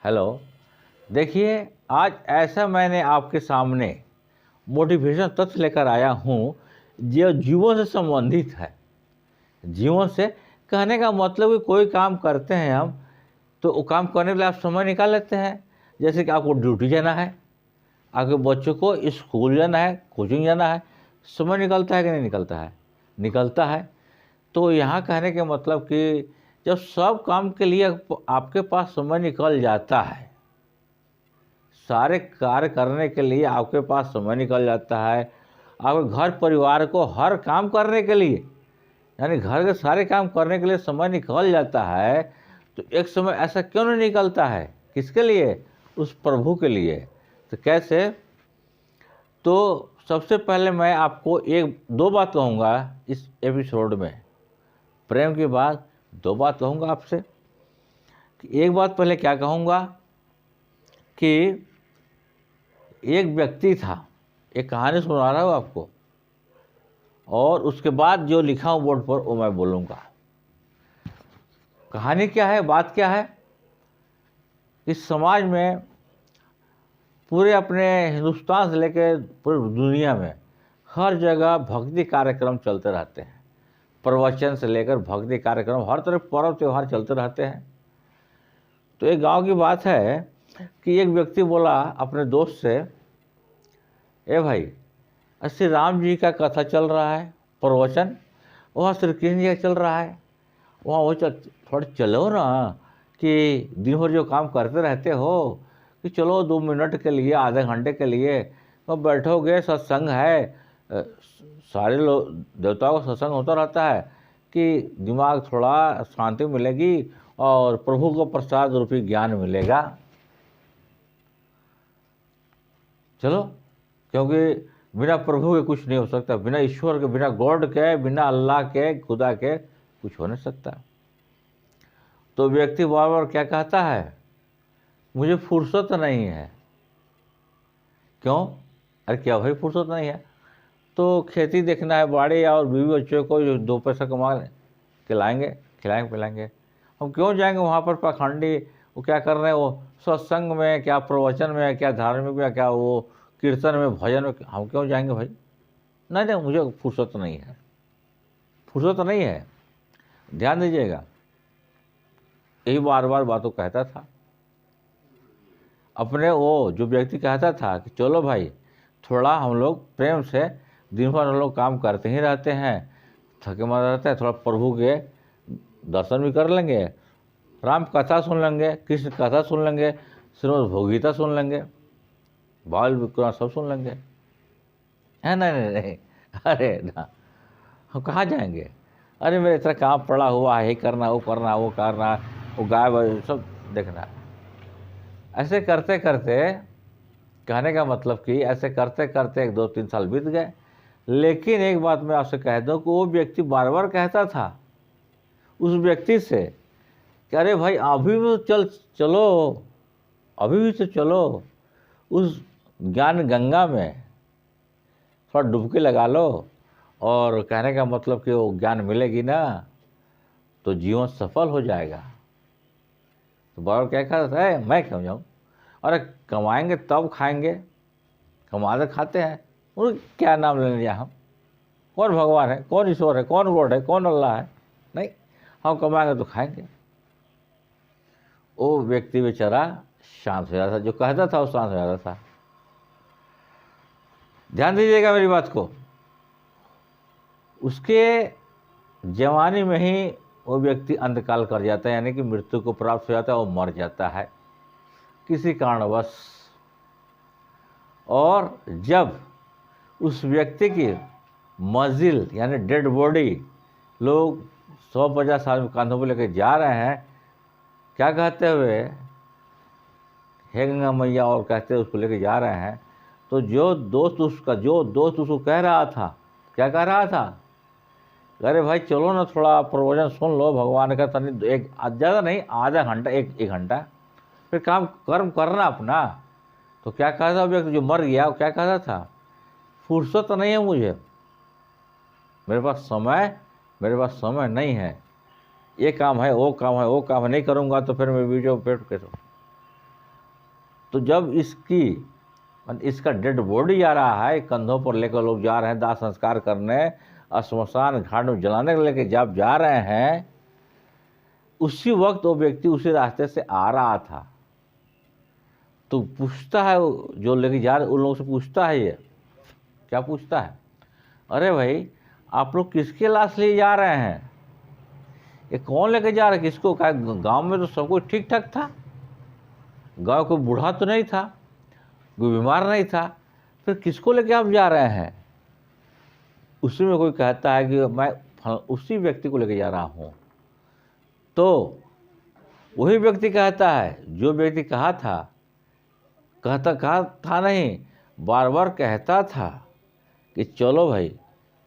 Hello. देखिए, आज ऐसा मैंने आपके सामने मोटिवेशन तथ्य लेकर आया हूँ जो जीवन से संबंधित है। जीवन से कहने का मतलब कि कोई काम करते हैं हम, तो वो काम करने के लिए आप समय निकाल लेते हैं। जैसे कि आपको ड्यूटी जाना है, आपके बच्चों को स्कूल जाना है, कोचिंग जाना है, समय निकलता है कि नहीं निकलता है? निकलता है। तो यहाँ कहने के मतलब कि जब सब काम के लिए आपके पास समय निकल जाता है, सारे कार्य करने के लिए आपके पास समय निकल जाता है, आपके घर परिवार को हर काम करने के लिए, यानी घर के सारे काम करने के लिए समय निकल जाता है, तो एक समय ऐसा क्यों नहीं निकलता है? किसके लिए? उस प्रभु के लिए। तो कैसे? तो सबसे पहले मैं आपको एक दो बात कहूँगा इस एपिसोड में, प्रेम की बात, दो बात कहूँगा आपसे। कि एक बात पहले क्या कहूँगा कि एक व्यक्ति था, एक कहानी सुना रहा हूँ आपको, और उसके बाद जो लिखा हूँ बोर्ड पर वो मैं बोलूँगा। कहानी क्या है, बात क्या है? इस समाज में पूरे अपने हिंदुस्तान से लेकर पूरी दुनिया में हर जगह भक्ति कार्यक्रम चलते रहते हैं। प्रवचन से लेकर भक्ति कार्यक्रम, हर तरफ पर्व त्यौहार चलते रहते हैं। तो एक गांव की बात है कि एक व्यक्ति बोला अपने दोस्त से, ए भाई, श्री राम जी का कथा चल रहा है, प्रवचन, वहाँ श्री कृष्ण जी का चल रहा है, वहाँ वो थोड़ा चलो ना, कि दिन भर जो काम करते रहते हो, कि चलो 2 मिनट के लिए, आधे घंटे के लिए तो बैठोगे, सत्संग है, सारे लोग देवताओं का सत्संग होता रहता है, कि दिमाग थोड़ा शांति मिलेगी और प्रभु को प्रसाद रूपी ज्ञान मिलेगा। चलो, क्योंकि बिना प्रभु के कुछ नहीं हो सकता, बिना ईश्वर के, बिना गॉड के, बिना अल्लाह के, खुदा के कुछ हो नहीं सकता। तो व्यक्ति बार बार क्या कहता है, मुझे फुर्सत नहीं है। क्यों? अरे क्या भाई फुर्सत नहीं है? तो खेती देखना है, बाड़ी और बीवी बच्चों को जो 2 पैसा कमा खिलाएंगे पिलाएंगे। हम क्यों जाएंगे वहाँ पर पाखंडी? वो क्या कर रहे हैं, वो सत्संग में, क्या प्रवचन में, क्या धार्मिक में, क्या वो कीर्तन में, भजन में, हम क्यों जाएंगे भाई? नहीं, मुझे फुर्सत नहीं है, फुर्सत नहीं है। ध्यान दीजिएगा, यही बार बार बातों कहता था अपने। वो जो व्यक्ति कहता था कि चलो भाई, थोड़ा हम लोग प्रेम से, दिन भर हम लोग काम करते ही रहते हैं, थके मारे रहते हैं, थोड़ा प्रभु के दर्शन भी कर लेंगे, राम कथा सुन लेंगे, कृष्ण कथा सुन लेंगे, श्रीमद् भगवद्गीता सुन लेंगे, बाल विक्रम सब सुन लेंगे। है नहीं, अरे ना, हम कहाँ जाएंगे? अरे मेरे इतना काम पड़ा हुआ है, ये करना, वो करना, वो गाय सब देखना। ऐसे करते करते, कहने का मतलब कि ऐसे करते करते 1-2-3 साल बीत गए। लेकिन एक बात मैं आपसे कह दूं कि वो व्यक्ति बार बार कहता था उस व्यक्ति से कि अरे भाई अभी भी चलो, अभी भी तो चलो उस ज्ञान गंगा में, थोड़ा डुबकी लगा लो, और कहने का मतलब कि वो ज्ञान मिलेगी ना तो जीवन सफल हो जाएगा। तो बार बार क्या कहता है, मैं क्यों जाऊँ? अरे कमाएंगे तब खाएंगे, कमाते खाते हैं, उन क्या नाम लेने जाए हम? कौन भगवान है, कौन ईश्वर है, कौन गॉड है, कौन अल्लाह है? नहीं, हम कमाएंगे तो खाएंगे। वो व्यक्ति बेचारा शांत हो जाता था, जो कहता था वो शांत हो जाता था। ध्यान दीजिएगा मेरी बात को। उसके जवानी में ही वो व्यक्ति अंतकाल कर जाता है, यानी कि मृत्यु को प्राप्त हो जाता है, वो मर जाता है किसी कारणवश। और जब उस व्यक्ति की मजिल यानी डेड बॉडी लोग 150 साल में कांधों पर लेकर जा रहे हैं, क्या कहते हुए, हे गंगा मैया, और कहते हुए उसको लेकर जा रहे हैं, तो जो दोस्त उसको कह रहा था, क्या कह रहा था, अरे भाई चलो ना, थोड़ा प्रवचन सुन लो भगवान का, तनी एक ज़्यादा नहीं, आधा घंटा, एक घंटा, फिर काम कर्म करना अपना। तो क्या कहा था व्यक्ति जो मर गया, वो क्या कहता था, फुर्सत नहीं है मुझे, मेरे पास समय नहीं है, ये काम है, वो काम है, नहीं करूँगा तो फिर मैं वीडियो पेट कैसे। तो जब इसका डेड बॉडी आ रहा है, कंधों पर लेकर लोग जा रहे हैं दाह संस्कार करने, और श्मशान घाट में जलाने के लेके जब जा रहे हैं, उसी वक्त वो व्यक्ति उसी रास्ते से आ रहा था। तो पूछता है, जो लेके जा रहे उन लोगों से पूछता है, ये क्या पूछता है, अरे भाई आप लोग किसके लाश लिए जा रहे हैं, ये कौन लेके जा रहा है, किसको? क्या गांव में तो सब कुछ ठीक ठाक था, गांव कोई बूढ़ा तो नहीं था, कोई बीमार नहीं था, फिर किसको लेके आप जा रहे हैं? उसी में कोई कहता है कि मैं उसी व्यक्ति को लेके जा रहा हूँ। तो वही व्यक्ति कहता है, जो व्यक्ति कहा था नहीं, बार बार कहता था कि चलो भाई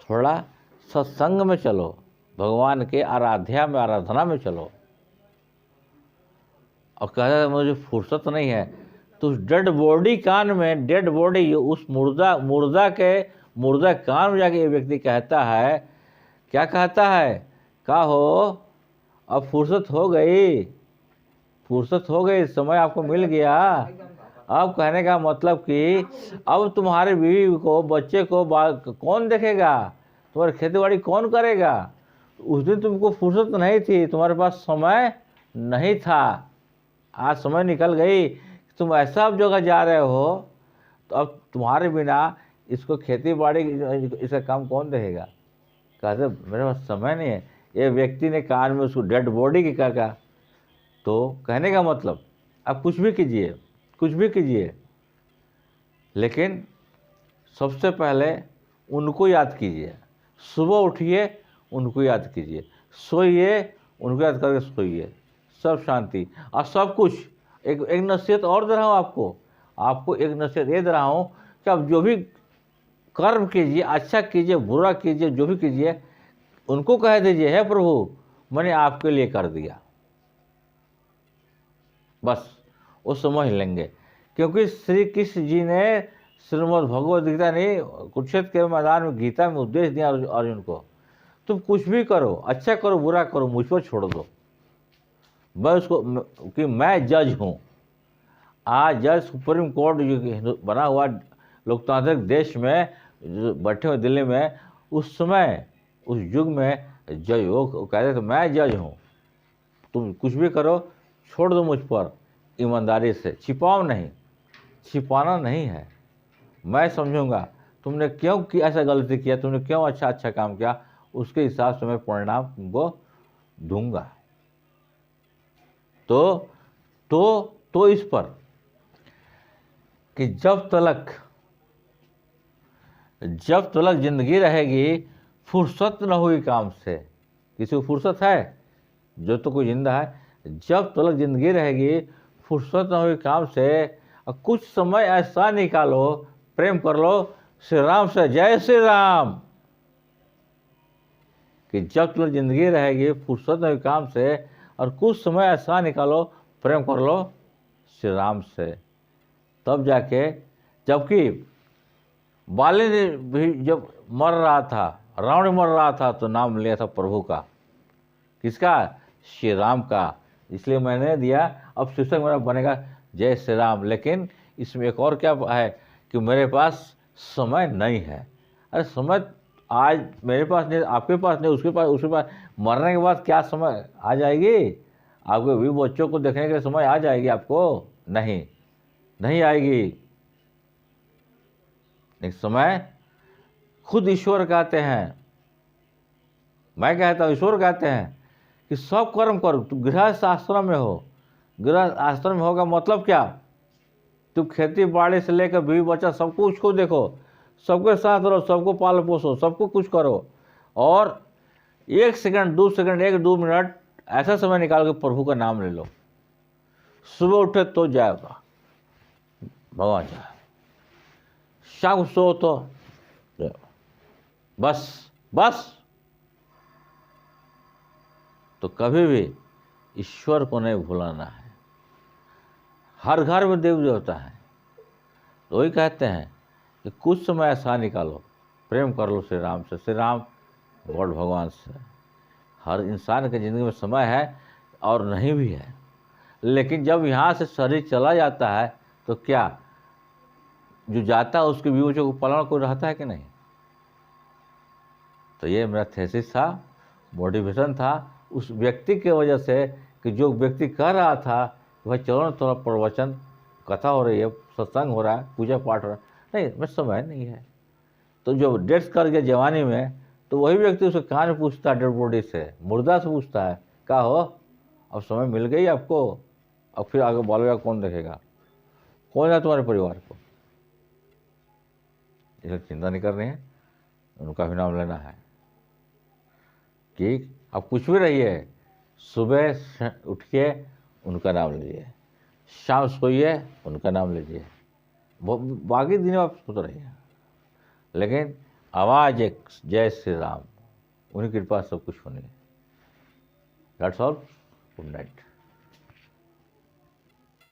थोड़ा सत्संग में चलो, भगवान के आराधना में चलो, और कहता था मुझे फुर्सत नहीं है। तो उस डेड बॉडी कान में, डेड बॉडी उस मुर्दा कान में जाके ये व्यक्ति कहता है, क्या कहता है, क्या हो अब फुर्सत हो गई, समय आपको मिल गया। अब कहने का मतलब कि अब तुम्हारे बीवी को, बच्चे को कौन देखेगा, तुम्हारी खेती-बाड़ी कौन करेगा? उस दिन तुमको फुर्सत नहीं थी, तुम्हारे पास समय नहीं था, आज समय निकल गई, तुम ऐसा जगह जा रहे हो, तो अब तुम्हारे बिना इसको खेती-बाड़ी इसका काम कौन देखेगा? कहते मेरे पास समय नहीं है। ये व्यक्ति ने कान में उसको डेड बॉडी की कहा। तो कहने का मतलब आप कुछ भी कीजिए, लेकिन सबसे पहले उनको याद कीजिए। सुबह उठिए, उनको याद कीजिए, सोइए, उनको याद करके सोइए, सब शांति और सब कुछ। एक नसीहत और दे रहा हूँ आपको एक नसीहत ये दे रहा हूँ कि आप जो भी कर्म कीजिए, अच्छा कीजिए, बुरा कीजिए, जो भी कीजिए, उनको कह दीजिए, हे प्रभु मैंने आपके लिए कर दिया, बस वो समझ लेंगे। क्योंकि श्री कृष्ण जी ने श्रीमद् भगवद गीता ने कुरुक्षेत्र के मैदान में गीता में उपदेश दिया अर्जुन को, तुम कुछ भी करो, अच्छा करो, बुरा करो, मुझ पर छोड़ दो, मैं उसको कि मैं जज हूँ। आज जज सुप्रीम कोर्ट जो बना हुआ लोकतांत्रिक देश में बैठे हुए दिल्ली में, उस समय उस युग में जज वो कहते थे मैं जज हूँ, तुम कुछ भी करो, छोड़ दो मुझ पर ईमानदारी से, छिपाना नहीं है, मैं समझूंगा तुमने क्यों ऐसा गलती किया, तुमने क्यों अच्छा काम किया, उसके हिसाब से मैं परिणाम तुमको दूंगा। तो इस पर कि जब तलक जिंदगी रहेगी, फुर्सत न हुई काम से। किसी को फुर्सत है? जो तो कोई जिंदा है। जब तलक जिंदगी रहेगी, फुर्सत न हुई काम से, और कुछ समय ऐसा निकालो, प्रेम कर लो श्री राम से। जय श्री राम। कि जब तलक जिंदगी रहेगी, फुर्सत न हुई काम से, और कुछ समय ऐसा निकालो, प्रेम कर लो श्री राम से। तब जाके, जबकि बाली ने भी जब मर रहा था, रावण मर रहा था, तो नाम लिया था प्रभु का। किसका? श्री राम का। इसलिए मैंने दिया, अब शीर्षक मेरा बनेगा जय श्री राम। लेकिन इसमें एक और क्या है कि मेरे पास समय नहीं है। अरे समय आज मेरे पास नहीं, आपके पास नहीं, उसके पास मरने के बाद क्या समय आ जाएगी? आपके भी बच्चों को देखने के लिए समय आ जाएगी आपको? नहीं आएगी। एक समय खुद ईश्वर कहते हैं, मैं कहता हूँ ईश्वर कहते हैं कि सब कर्म करो। तुम गृहस्थ आश्रम में हो, गृहस्थ आश्रम में होगा मतलब क्या? तुम खेती बाड़ी से लेकर बीवी बच्चा सब कुछ को देखो, सबके साथ रहो, सबको पालो पोसो, सबको कुछ करो, और 1 सेकंड 2 सेकंड 1-2 मिनट ऐसा समय निकाल के प्रभु का नाम ले लो। सुबह उठे तो जाएगा भगवान जाए, शाम सो तो बस। तो कभी भी ईश्वर को नहीं भुलाना है। हर घर में देव देवता है, तो वही कहते हैं कि कुछ समय ऐसा निकालो, प्रेम कर लो श्री राम से। श्री राम गॉड भगवान से। हर इंसान के ज़िंदगी में समय है और नहीं भी है, लेकिन जब यहाँ से शरीर चला जाता है तो क्या जो जाता है उसके बीवी बच्चों को पालना कोई रहता है कि नहीं? तो ये मेरा थेसिस था, मोटिवेशन था उस व्यक्ति के वजह से कि जो व्यक्ति कह रहा था कि भाई चलो ना थोड़ा प्रवचन, कथा हो रही है, सत्संग हो रहा है, पूजा पाठ हो रहा है, नहीं मैं समय नहीं है। तो जो डेथ कर गया जवानी में, तो वही व्यक्ति उसके कान में पूछता है, डेड बॉडी से, मुर्दा से पूछता है, क्या हो अब समय मिल गई आपको, अब फिर आगे बाल बच्चा कौन देखेगा, कौन है तुम्हारे परिवार को? ये चिंता नहीं करनी है, उनका भी नाम लेना है कि आप कुछ भी रहिए, सुबह उठ के उनका नाम लीजिए, शाम सोइए उनका नाम लीजिए, बाकी दिन आप सोच रहिए, लेकिन आवाज़ एक जय श्री राम, उन्हीं की कृपा सब कुछ होनी है। That's all. Good night.